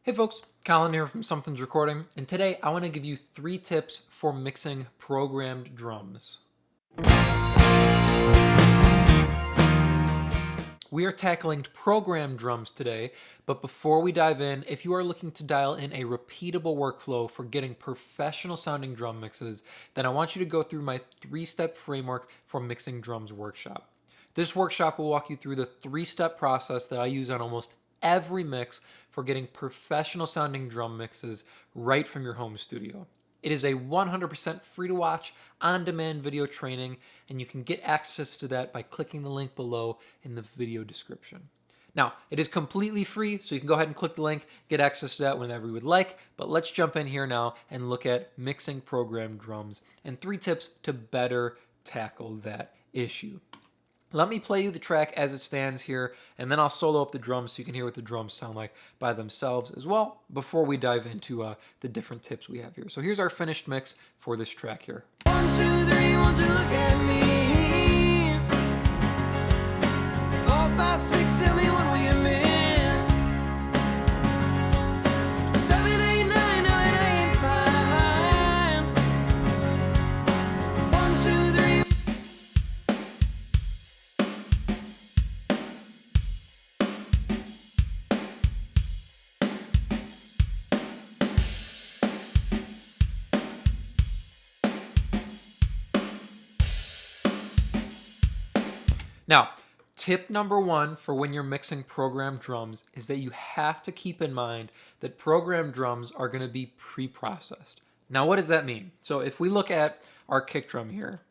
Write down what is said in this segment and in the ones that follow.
Hey folks, Colin here from Sumthins Recording, and today I want to give you 3 tips for mixing programmed drums. We are tackling programmed drums today, but before we dive in, if you are looking to dial in a repeatable workflow for getting professional sounding drum mixes, then I want you to go through my 3-step framework for mixing drums workshop. This workshop will walk you through the 3-step process that I use on almost every mix for getting professional sounding drum mixes right from your home studio. It is a 100% free to watch, on demand video training, and you can get access to that by clicking the link below in the video description. Now, it is completely free, so you can go ahead and click the link, get access to that whenever you would like, but let's jump in here now and look at mixing programmed drums and 3 tips to better tackle that issue. Let me play you the track as it stands here, and then I'll solo up the drums so you can hear what the drums sound like by themselves as well before we dive into the different tips we have here. So here's our finished mix for this track here. 1, 2, 3, won't you look at me? 4, 5, 6, tell me when will you miss? 7, 8, 9, no, it ain't fine. 1, 2, 3. Now, tip number 1 for when you're mixing programmed drums is that you have to keep in mind that programmed drums are going to be pre-processed. Now, what does that mean? So if we look at our kick drum here,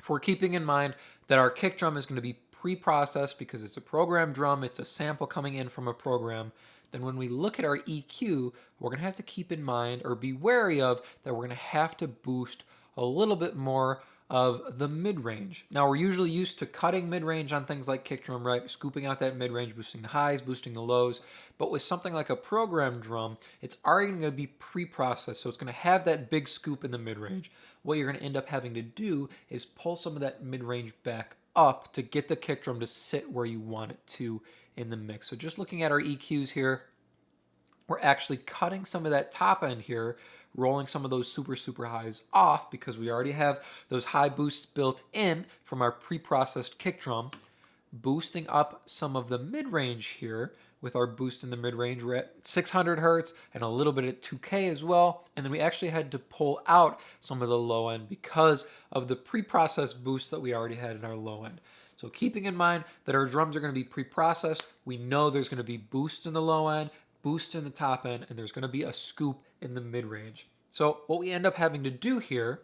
if we're keeping in mind that our kick drum is going to be pre-processed because it's a programmed drum, it's a sample coming in from a program, then when we look at our EQ, we're going to have to keep in mind or be wary of that we're going to have to boost a little bit more of the mid-range. Now, we're usually used to cutting mid-range on things like kick drum, right? Scooping out that mid-range, boosting the highs, boosting the lows. But with something like a programmed drum, it's already going to be pre-processed, so it's going to have that big scoop in the mid-range. What you're going to end up having to do is pull some of that mid-range back up to get the kick drum to sit where you want it to in the mix. So just looking at our EQs here, we're actually cutting some of that top end here, rolling some of those super highs off because we already have those high boosts built in from our pre-processed kick drum, boosting up some of the mid-range here. With our boost in the mid-range, we're at 600 hertz and a little bit at 2K as well. And then we actually had to pull out some of the low end because of the pre-processed boost that we already had in our low end. So keeping in mind that our drums are going to be pre-processed, we know there's going to be boost in the low end, boost in the top end, and there's going to be a scoop in the mid-range. So what we end up having to do here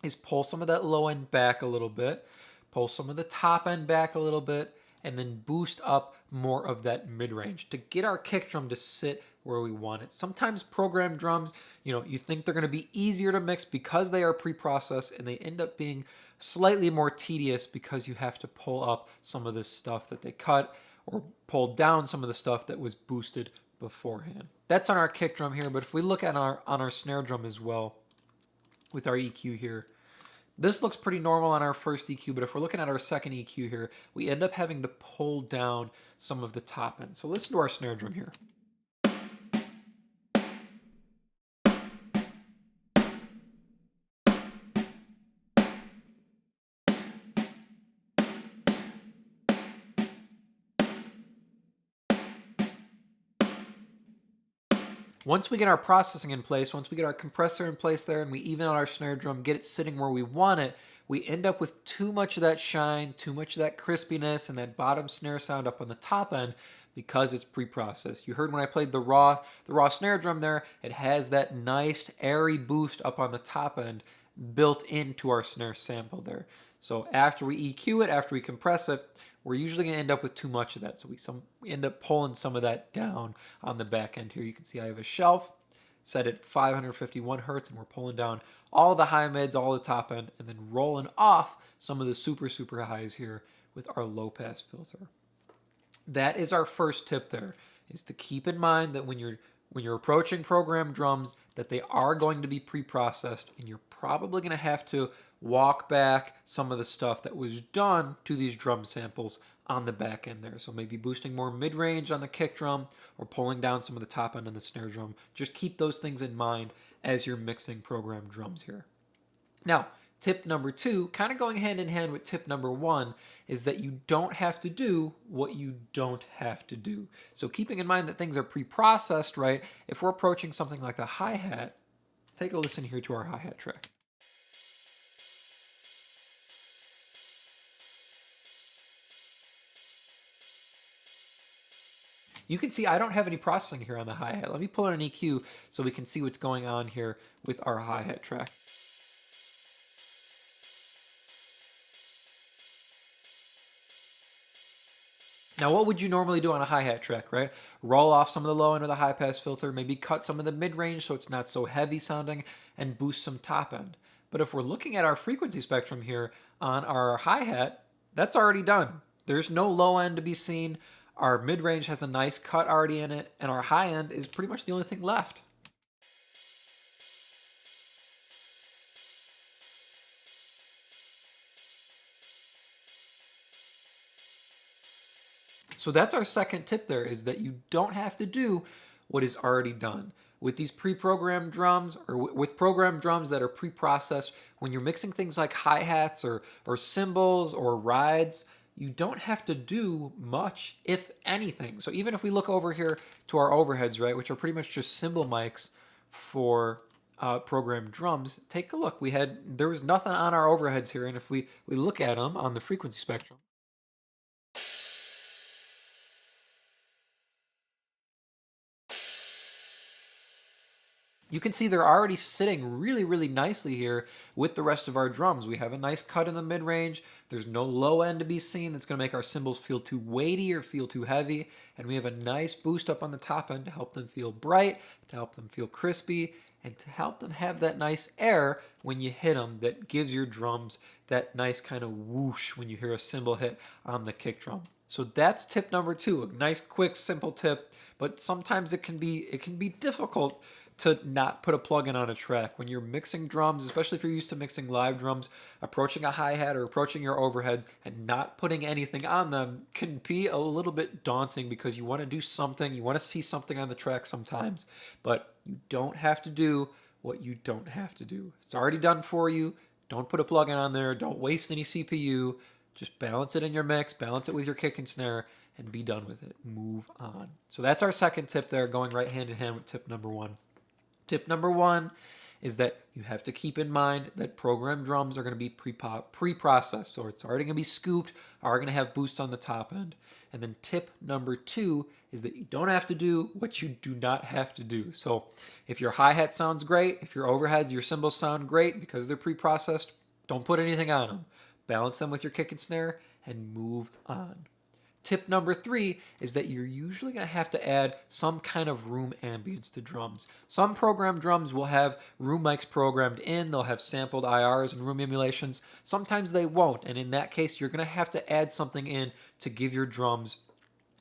is pull some of that low end back a little bit, pull some of the top end back a little bit, and then boost up more of that mid-range to get our kick drum to sit where we want it. Sometimes programmed drums, you think they're going to be easier to mix because they are pre-processed, and they end up being slightly more tedious because you have to pull up some of this stuff that they cut or pull down some of the stuff that was boosted beforehand. That's on our kick drum here, but if we look at on our snare drum as well with our EQ here, this looks pretty normal on our first EQ, but if we're looking at our second EQ here, we end up having to pull down some of the top end. So listen to our snare drum here. Once we get our processing in place, once we get our compressor in place there and we even out our snare drum, get it sitting where we want it, we end up with too much of that shine, too much of that crispiness, and that bottom snare sound up on the top end because it's pre-processed. You heard when I played the raw snare drum there, it has that nice airy boost up on the top end built into our snare sample there. So after we EQ it, after we compress it, we're usually going to end up with too much of that. So we end up pulling some of that down on the back end here. You can see I have a shelf set at 551 hertz, and we're pulling down all the high mids, all the top end, and then rolling off some of the super highs here with our low pass filter. That is our first tip there, is to keep in mind that when you're approaching programmed drums, that they are going to be pre-processed, and you're probably going to have to walk back some of the stuff that was done to these drum samples on the back end there. So maybe boosting more mid-range on the kick drum or pulling down some of the top end on the snare drum. Just keep those things in mind as you're mixing programmed drums here. Now, tip number 2, kind of going hand in hand with tip number 1, is that you don't have to do what you don't have to do. So keeping in mind that things are pre-processed, right? If we're approaching something like the hi-hat, take a listen here to our hi-hat track. You can see I don't have any processing here on the hi-hat. Let me pull in an EQ so we can see what's going on here with our hi-hat track. Now, what would you normally do on a hi-hat track, right? Roll off some of the low end of the high-pass filter, maybe cut some of the mid-range so it's not so heavy sounding, and boost some top end. But if we're looking at our frequency spectrum here on our hi-hat, that's already done. There's no low end to be seen. Our mid-range has a nice cut already in it, and our high end is pretty much the only thing left. So that's our second tip there, is that you don't have to do what is already done. With these pre-programmed drums, or with programmed drums that are pre-processed, when you're mixing things like hi-hats or cymbals or rides, you don't have to do much, if anything. So even if we look over here to our overheads, right, which are pretty much just cymbal mics for programmed drums, take a look. There was nothing on our overheads here, and if we look at them on the frequency spectrum, you can see they're already sitting really, really nicely here with the rest of our drums. We have a nice cut in the mid-range. There's no low end to be seen that's going to make our cymbals feel too weighty or feel too heavy. And we have a nice boost up on the top end to help them feel bright, to help them feel crispy, and to help them have that nice air when you hit them that gives your drums that nice kind of whoosh when you hear a cymbal hit on the kick drum. So that's tip number 2, a nice, quick, simple tip, but sometimes it can be difficult to not put a plug-in on a track. When you're mixing drums, especially if you're used to mixing live drums, approaching a hi-hat or approaching your overheads and not putting anything on them can be a little bit daunting because you want to do something, you want to see something on the track sometimes, but you don't have to do what you don't have to do. It's already done for you. Don't put a plug-in on there. Don't waste any CPU. Just balance it in your mix, balance it with your kick and snare, and be done with it. Move on. So that's our second tip there, going right hand in hand with tip number 1. Tip number 1 is that you have to keep in mind that programmed drums are going to be pre-processed. So it's already going to be scooped, are going to have boosts on the top end. And then tip number 2 is that you don't have to do what you do not have to do. So if your hi-hat sounds great, if your overheads, your cymbals sound great because they're pre-processed, don't put anything on them. Balance them with your kick and snare and move on. Tip number 3 is that you're usually going to have to add some kind of room ambience to drums. Some programmed drums will have room mics programmed in. They'll have sampled IRs and room emulations. Sometimes they won't, and in that case, you're going to have to add something in to give your drums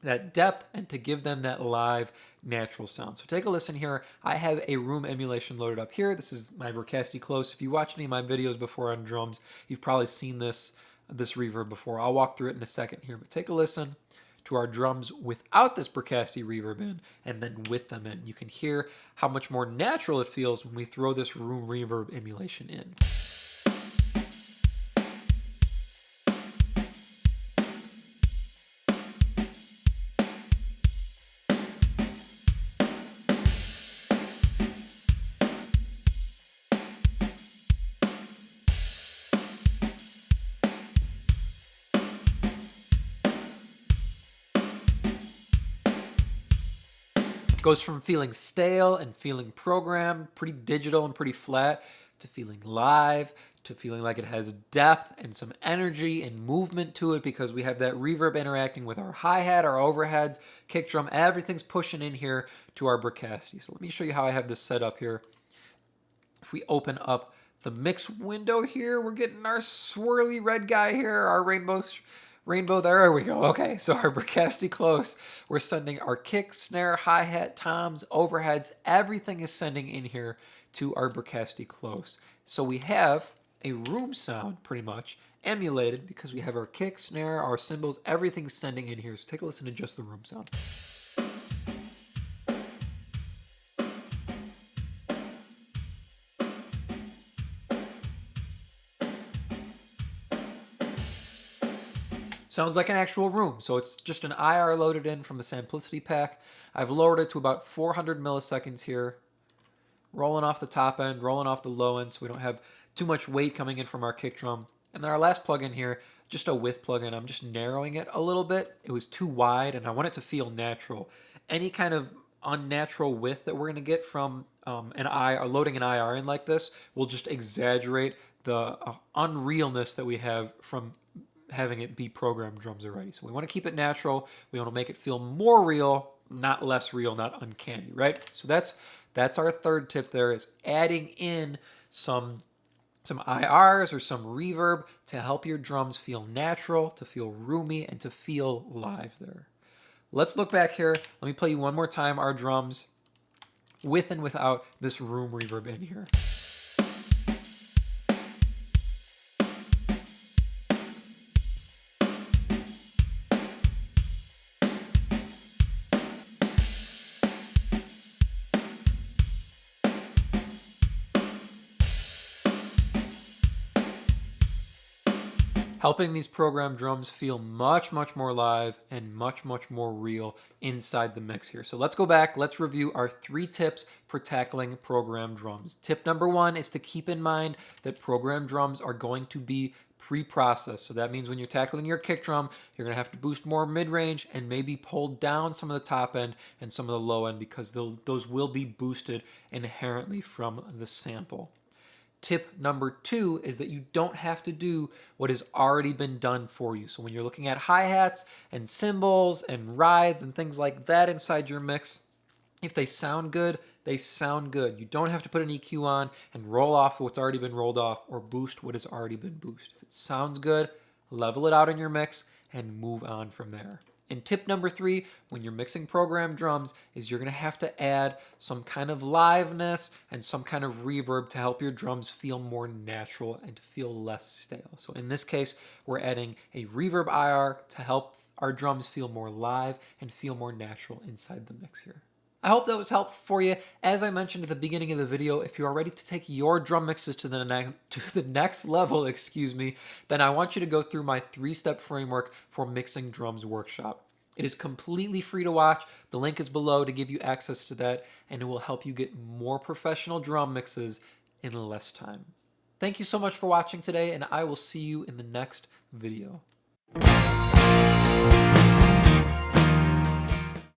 that depth and to give them that live, natural sound. So take a listen here. I have a room emulation loaded up here. This is my Bricasti Close. If you watch any of my videos before on drums, you've probably seen this reverb before. I'll walk through it in a second here, but take a listen to our drums without this Bricasti reverb in, and then with them in. You can hear how much more natural it feels when we throw this room reverb emulation in. Goes from feeling stale and feeling programmed, pretty digital and pretty flat, to feeling live, to feeling like it has depth and some energy and movement to it because we have that reverb interacting with our hi-hat, our overheads, kick drum, everything's pushing in here to our Bricasti. So let me show you how I have this set up here. If we open up the mix window here, we're getting our swirly red guy here, our rainbow, there we go. Okay, so our Bricasti Close, we're sending our kick, snare, hi-hat, toms, overheads, everything is sending in here to our Bricasti Close. So we have a room sound pretty much emulated because we have our kick, snare, our cymbals, everything's sending in here. So take a listen to just the room sound. Sounds like an actual room. So it's just an IR loaded in from the Simplicity pack. I've lowered it to about 400 milliseconds here. Rolling off the top end, rolling off the low end so we don't have too much weight coming in from our kick drum. And then our last plugin here, just a width plugin. I'm just narrowing it a little bit. It was too wide and I want it to feel natural. Any kind of unnatural width that we're going to get from loading an IR in like this will just exaggerate the unrealness that we have from having it be programmed drums already. So we want to keep it natural. We want to make it feel more real, not less real, not uncanny, right? So that's our third tip there, is adding in some IRs or some reverb to help your drums feel natural, to feel roomy, and to feel live there. Let's look back here. Let me play you one more time our drums with and without this room reverb in here. Helping these programmed drums feel much, much more live and much, much more real inside the mix here. So let's go back. Let's review our 3 tips for tackling programmed drums. Tip number 1 is to keep in mind that programmed drums are going to be pre-processed. So that means when you're tackling your kick drum, you're going to have to boost more mid-range and maybe pull down some of the top end and some of the low end because those will be boosted inherently from the sample. Tip number 2 is that you don't have to do what has already been done for you. So when you're looking at hi-hats and cymbals and rides and things like that inside your mix, if they sound good, they sound good. You don't have to put an EQ on and roll off what's already been rolled off or boost what has already been boosted. If it sounds good, level it out in your mix and move on from there. And tip number 3, when you're mixing programmed drums, is you're going to have to add some kind of liveness and some kind of reverb to help your drums feel more natural and to feel less stale. So in this case, we're adding a reverb IR to help our drums feel more live and feel more natural inside the mix here. I hope that was helpful for you. As I mentioned at the beginning of the video, if you are ready to take your drum mixes to the next level, then I want you to go through my 3-step framework for mixing drums workshop. It is completely free to watch. The link is below to give you access to that, and it will help you get more professional drum mixes in less time. Thank you so much for watching today, and I will see you in the next video.